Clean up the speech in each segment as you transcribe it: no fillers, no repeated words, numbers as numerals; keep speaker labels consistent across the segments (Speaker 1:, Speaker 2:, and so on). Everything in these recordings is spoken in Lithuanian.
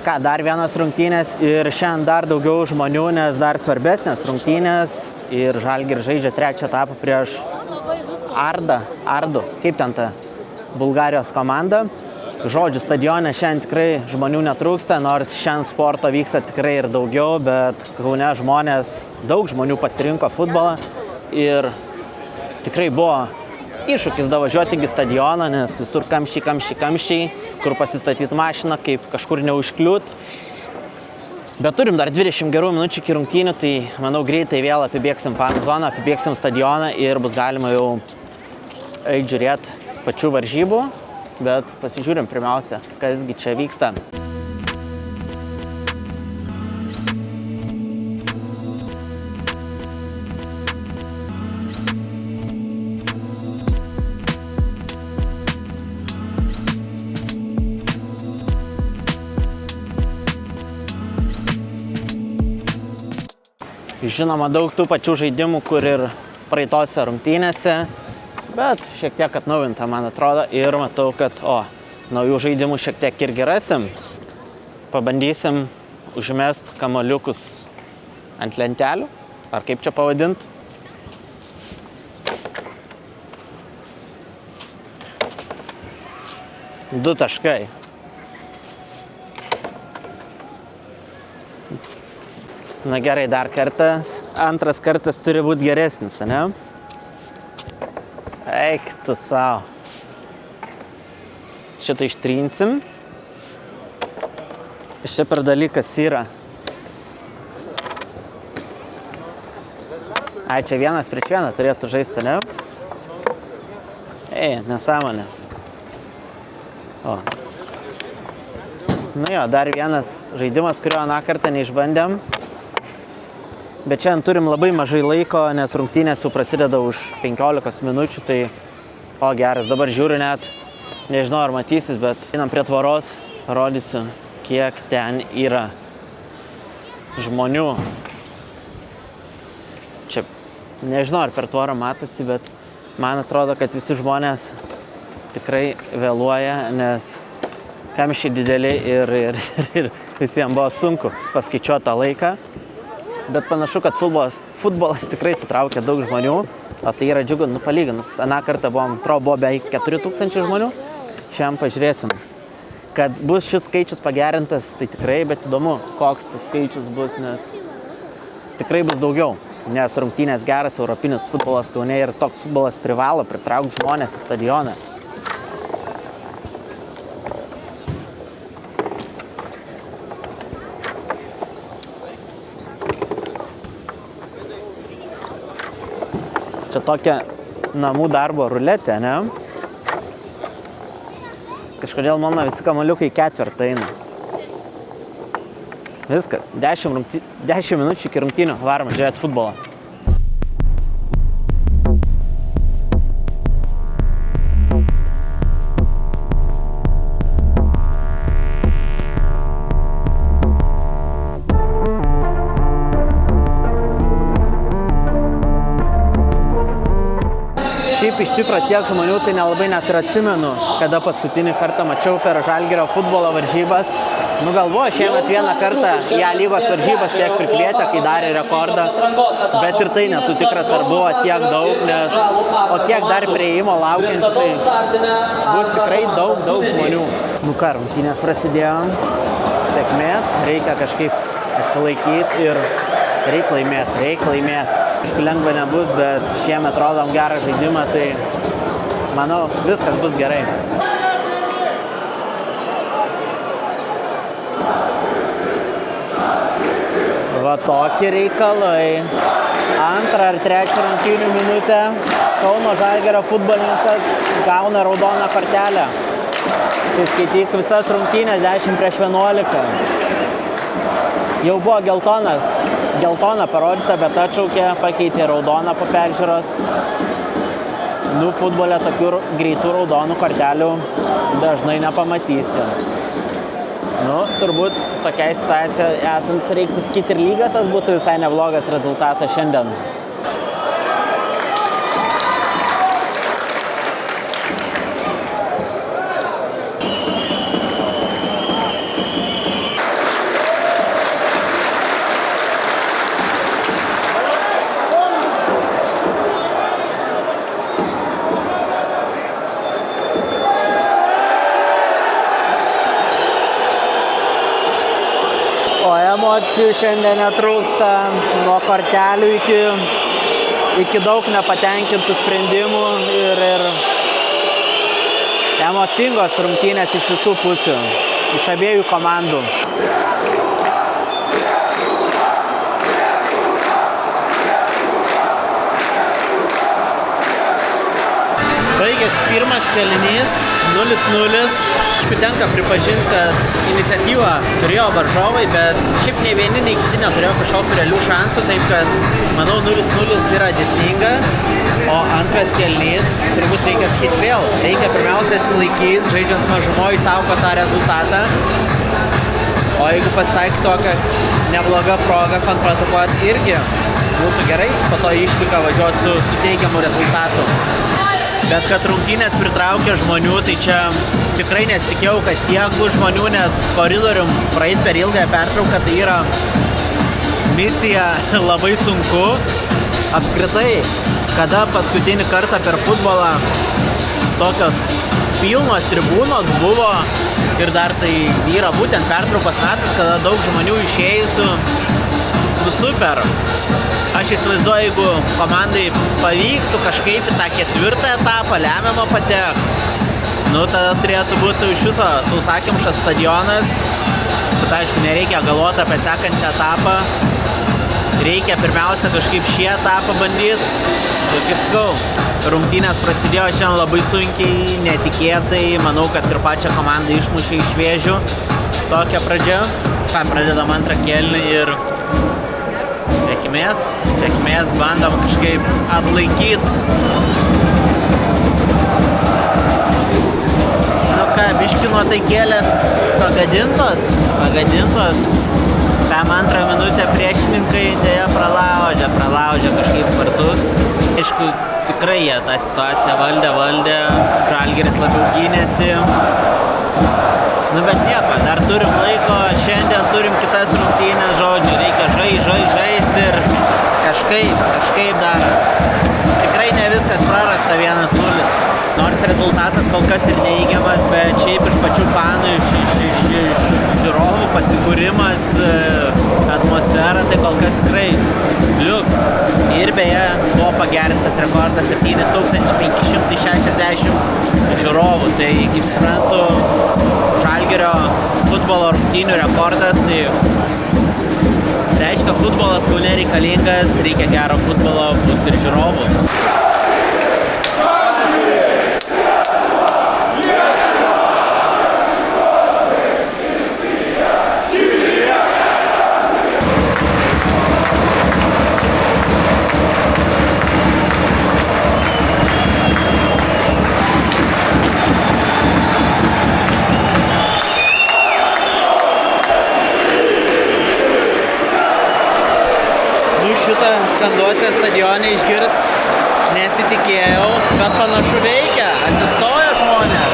Speaker 1: ką, dar vienas rungtynės ir šiandien dar daugiau žmonių, nes dar svarbesnės rungtynės ir Žalgiris žaidžia trečią etapą prieš Ardu, kaip ten ta Bulgarijos komanda. Žodžiu, stadione šiandien tikrai žmonių netrūksta, nors šiandien sporto vyksta tikrai ir daugiau, bet Kaune daug žmonių pasirinko futbolą ir tikrai buvo iššūkis davažiuoti į stadioną, nes visur kamščiai, kur pasistatyti mašiną, kaip kažkur neužkliūt. Bet turim dar 20 gerų minučių iki rungtynių, tai manau greitai vėl apibėgsim fanų zoną, apibėgsim stadioną ir bus galima jau eiti žiūrėti pačių varžybų, bet pasižiūrim pirmiausia, kasgi čia vyksta. Žinoma, daug tų pačių žaidimų, kur ir praeitose rungtynėse, bet šiek tiek atnaujinta, man atrodo, ir matau, kad, naujų žaidimų šiek tiek irgi rasim. Pabandysim užmest kamuoliukus ant lentelių, ar kaip čia pavadint. Du taškai. Na gerai, dar kartas. Antras kartas turi būti geresnis, ne? Eik tu savo. Šitą ištrinsim. Čia per dalykas yra. Ai, čia vienas prieš vieną turėtų žaisti, ne? Nesąmonė. Nu jo, dar vienas žaidimas, kurio aną kartą neišbandėm. Bet šiandien turim labai mažai laiko, nes rungtynės jau prasideda už 15 minučių, tai geras, dabar žiūriu net, nežinau ar matysis, bet einam prie tvoros, parodysiu, kiek ten yra žmonių. Čia nežinau ar per tvorą matosi, bet man atrodo, kad visi žmonės tikrai vėluoja, nes kamščiai dideli ir visiems buvo sunku paskaičiuoti tą laiką. Bet panašu, kad futbolas tikrai sutraukia daug žmonių, o tai yra džiugu, palyginus. Aną kartą buvo beveik 4000 žmonių, šiandien pažiūrėsim. Kad bus šis skaičius pagerintas, tai tikrai, bet įdomu, koks tas skaičius bus, nes tikrai bus daugiau. Nes rungtynės geras, europinis futbolas Kaune ir toks futbolas privalo pritraukti žmonės į stadioną. Čia tokia namų darbo ruletė, ne? Kažkodėl mano visi kamuoliukai ketvirtą eina. Viskas, 10 minučių iki rungtynių, varom žiūrėti futbolą. Šiaip iš tikro tiek žmonių, tai nelabai net ir atsimenu, kada paskutinį kartą mačiau per Žalgirio futbolo varžybas. Galvoju, šiemet vieną kartą į A lygos varžybas tiek prikvietė, kai darė rekordą, bet ir tai nesu tikras, ar buvo tiek daug, nes kiek dar prieimo laukiančių, tai bus tikrai daug žmonių. Rungtynės prasidėjo, sėkmės, reikia kažkaip atsilaikyti ir reikia laimėti. Aišku, lengva nebus, bet šiemet rodom gerą žaidimą, tai manau, viskas bus gerai. Va tokie reikalai. Antrą ar trečią rungtynių minutę Kauno Žalgirio futbolininkas gauna raudoną kortelę. Tai skaityk visas rungtynės 10-11. Jau buvo geltona parodyta, bet atšaukė, pakeitė raudoną po peržiūros. Futbole tokių greitų raudonų kortelių dažnai nepamatysi. Turbūt tokiai situacijai esant reiktų sakyti ir lygiosios būtų visai neblogas rezultatas šiandien. emocijų šiandien netrūksta, nuo kortelių iki daug nepatenkintų sprendimų ir emocingos rungtynės iš visų pusių, iš abiejų komandų. Baigėsi pirmas kėlinys, 0-0. Tenka pripažinti, kad iniciatyvą turėjo varžovai, bet šiaip nei vieni, nei kiti neturėjo kažkokių realių šansų, taip kad, manau, 0-0 yra dėsninga, o antras kėlinys turbūt reikia sakyti vėl. Reikia pirmiausia atsilaikyti, žaidžiant mažumoje saugo tą rezultatą, o jeigu pasitaikė tokia nebloga proga kontratakuoti irgi būtų gerai, po to išvyką važiuoti su teigiamu rezultatu. Bet kad rungtynės pritraukia žmonių, tai čia tikrai nesitikėjau, kad tiek bus žmonių, nes koridorium praeit per ilgąją pertrauką tai yra misija labai sunku. Apskritai, kada paskutinį kartą per futbolą tokios pilnos tribūnos buvo ir dar tai yra būtent pertraukos metas, kada daug žmonių išėjusių, super. Aš įsivaizduoju, jeigu komandai pavyktų kažkaip į tą ketvirtą etapą lemiamą patekti, tada turėtų būti iš viso sausakimšas stadionas, bet aišku, nereikia galvoti apie sekantį etapą, reikia pirmiausia kažkaip šį etapą bandyti. Ir kaip sakau, rungtynės prasidėjo šiandien labai sunkiai, netikėtai, manau, kad ir pačią komandą išmušė iš vėžių tokia pradžia. Pradedam antrą kėlinį ir sėkmės bandom kažkaip atlaikyti. Biški nuotaikėlės pagadintos. Tam antrą minutę priešininkai dėja pralaužė kažkaip vartus. Aišku, tikrai jie tą situaciją valdė, Žalgiris labiau gynėsi. Bet nieko, dar turim laiko, šiandien turim kitas rungtynės, žodžiu, reikia žaisti ir kažkaip dar. Tikrai ne viskas prarasta 1-0. Nors rezultatas kol kas ir neįgiamas, bet šiaip iš pačių fanų, iš žiūrovų pasikūrimas, atmosfera, tai kol kas tikrai liuks. Ir beje, buvo pagerintas rekordas 7560 žiūrovų. Tai, kaip suprantu, Žalgirio futbolo rungtynių rekordas, tai reiškia, futbolas Kaune reikalingas, reikia gero futbolo, bus ir žiūrovų. Šitą skanduotę stadione išgirst nesitikėjau, bet panašu veikia, atsistojo žmonės.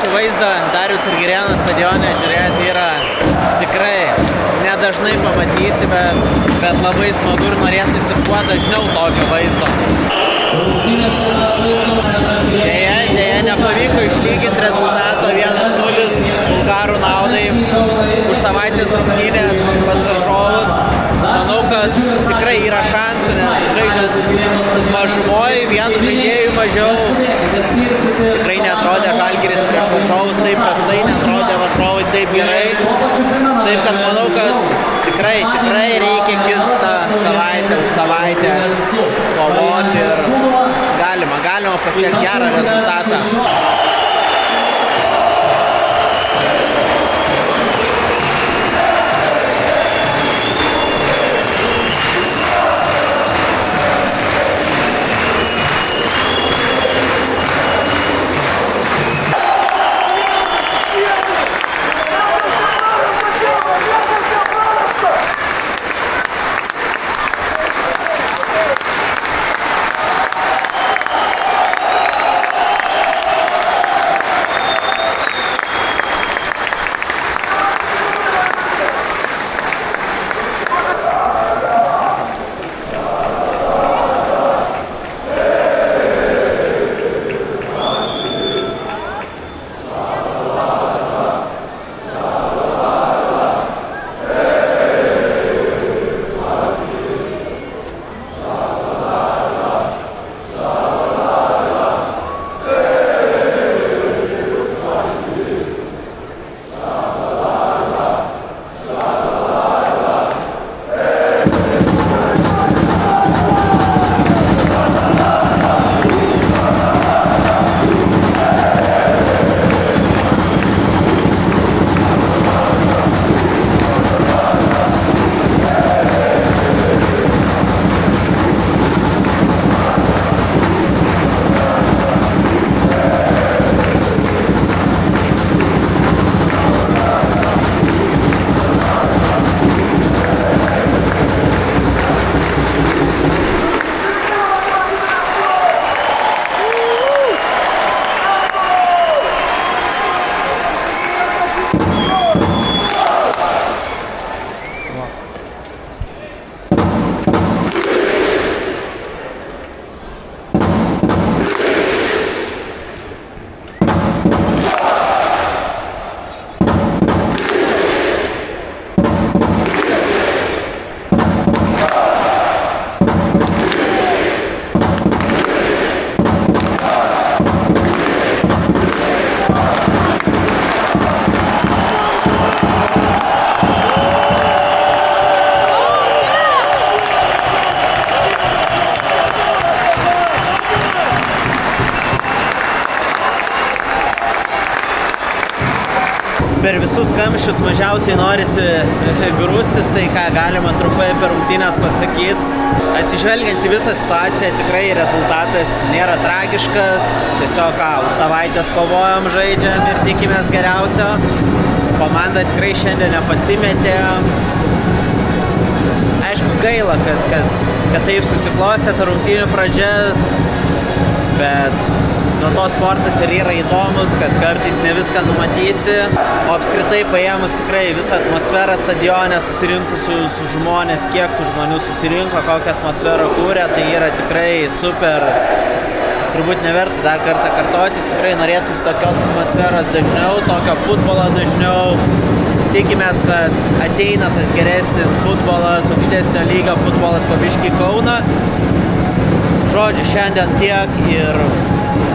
Speaker 1: Vaizdą Dariaus ir Girėno stadione žiūrėti yra tikrai nedažnai pamatysi, bet labai smagu ir norėtųsi kuo dažniau tokio vaizdo. Deja, nepavyko išlyginti rezultato 1-0 bulgarų naudai. Už savaitės rungtynės pas varžovus. Manau, kad tikrai yra šansų, nes žaidžiant mažumoje, vienu žaidėjų mažiau. Tikrai neatrodė Žalgiris prieš varžovus taip prastai, neatrodė varžovai taip gerai. Taip, kad manau, kad tikrai reikia kitą savaitę už savaitės kovoti ir galima pasiekti gerą rezultatą. Per visus kamščius mažiausiai norisi grūstis, tai ką galima trumpai per rungtynes pasakyti. Atsižvelgiant į visą situaciją, tikrai rezultatas nėra tragiškas. Tiesiog už savaitės kovojom, žaidžiam ir tikimės geriausio. Komanda tikrai šiandien nepasimetė. Aišku, gaila, kad taip susiklostė ta rungtynių pradžia, bet nuo to sportas ir yra įdomus, kad kartais ne viską numatysi, o apskritai paėmus tikrai visą atmosferą stadione, susirinkusius žmonės, kiek tų žmonių susirinko, kokią atmosferą kūrė, tai yra tikrai super. Turbūt neverta dar kartą kartotis, tikrai norėtųsi tokios atmosferos dažniau, tokio futbolo dažniau. Tikimės, kad ateina tas geresnis futbolas, aukštesnio lygio futbolas po biškį Kauną. Žodžiu, šiandien tiek ir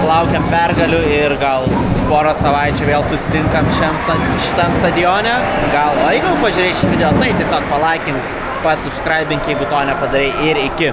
Speaker 1: laukiam pergalių ir gal už porą savaičių vėl susitinkam šitam stadione. Gal, jeigu pažiūrėjai šį video, tai tiesiog palaikink, pasubscribink, jeigu to nepadarei, ir iki.